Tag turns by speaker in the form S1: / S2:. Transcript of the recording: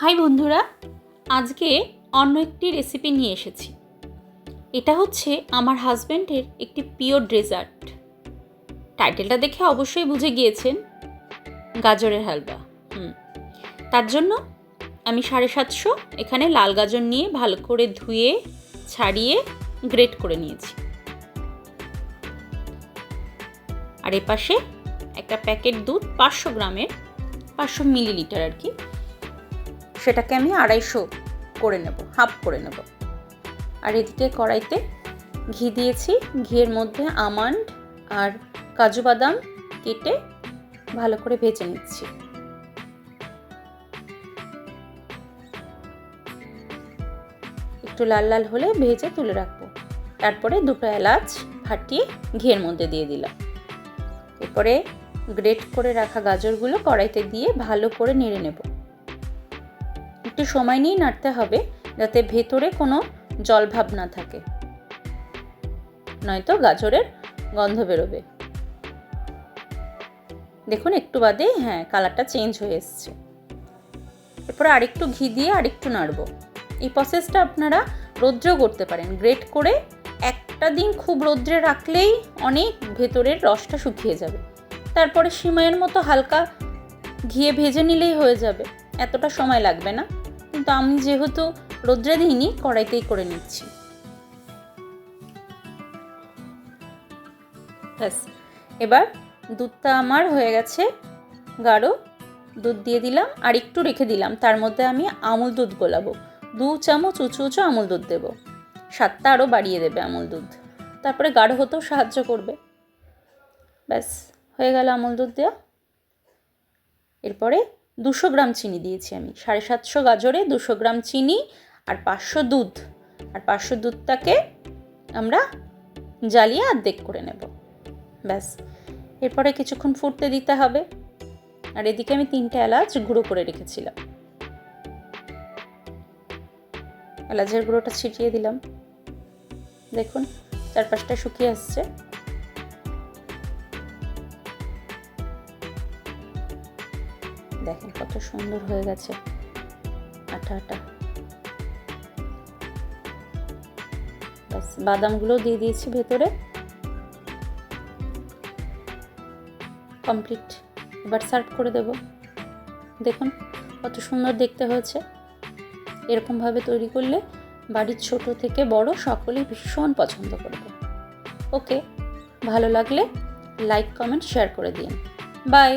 S1: High বন্ধুরা, আজকে অন্য একটি রেসিপি নিয়ে এসেছি। এটা হচ্ছে আমার হাজব্যান্ডের একটি পিওর ডেজার্ট। টাইটেলটা দেখে অবশ্যই বুঝে গিয়েছেন, গাজরের হালুয়া। তার জন্য আমি 750 এখানে লাল গাজর নিয়ে ভালো করে ধুয়ে ছাড়িয়ে গ্রেট করে নিয়েছি। আর এপাশে একটা প্যাকেট দুধ 500 গ্রামের, 500 মিলিলিটার আর কি, সেটাকে আমি 250 করে নেব, হাফ করে নেব। আর এদিকে কড়াইতে ঘি দিয়েছি, ঘিয়ের মধ্যে আমন্ড আর কাজু বাদাম কেটে ভালো করে ভেজে নিচ্ছি। একটু লাল লাল হলে ভেজে তুলে রাখবো। তারপরে 2টো এলাচ ফাটিয়ে ঘিয়ের মধ্যে দিয়ে দিলাম। এরপরে গ্রেট করে রাখা গাজরগুলো কড়াইতে দিয়ে ভালো করে নেড়ে নেব। একটু সময় নিয়ে নাড়তে হবে যাতে ভেতরে কোনো জলভাব না থাকে, নয়তো গাজরের গন্ধ বেরোবে। দেখুন একটু বাদে কালারটা চেঞ্জ হয়ে এসছে। এরপরে আরেকটু ঘি দিয়ে আরেকটু নাড়বো। এই প্রসেসটা আপনারা রৌদ্রেও করতে পারেন। গ্রেট করে একটা দিন খুব রৌদ্রে রাখলেই অনেক ভেতরের রসটা শুকিয়ে যাবে। তারপরে সিমাইয়ের মতো হালকা ঘিয়ে ভেজে নিলেই হয়ে যাবে, এতটা সময় লাগবে না। কিন্তু আমি যেহেতু রৌদ্রে দিইনি, কড়াইতেই করে নিচ্ছি। ব্যাস, এবার দুধটা আমার হয়ে গেছে গাঢ়। দুধ দিয়ে দিলাম আর একটু রেখে দিলাম। তার মধ্যে আমি আমুল দুধ গোলাবো। 2 চামচ উঁচু উঁচু আমুল দুধ দেবো। স্বাদটা আরও বাড়িয়ে দেবে আমুল দুধ, তারপরে গাঢ় হতেও সাহায্য করবে। ব্যাস, হয়ে গেল আমুল দুধ দেওয়া। এরপরে 200 গ্রাম চিনি দিয়েছি আমি। 750 গাজরে 200 গ্রাম চিনি আর 500 দুধ। আর 500 দুধটাকে আমরা জ্বালিয়ে অর্ধেক করে নেব। ব্যাস, এরপরে কিছুক্ষণ ফুটতে দিতে হবে। আর এদিকে আমি 3টে এলাচ গুঁড়ো করে রেখেছিলাম, এলাচের গুঁড়োটা ছিটিয়ে দিলাম। দেখুন চারপাশটা শুকিয়ে আসছে। দেখেন কত সুন্দর হয়ে গেছে, আটা আটা। ব্যাস, বাদামগুলো দিয়ে দিয়েছি ভেতরে। কমপ্লিট। এবার সার্ভ করে দেব। দেখুন কত সুন্দর দেখতে হয়েছে। এরকমভাবে তৈরি করলে বাড়ির ছোট থেকে বড় সকলেই ভীষণ পছন্দ করবে। ওকে, ভালো লাগলে লাইক, কমেন্ট, শেয়ার করে দিন। বাই।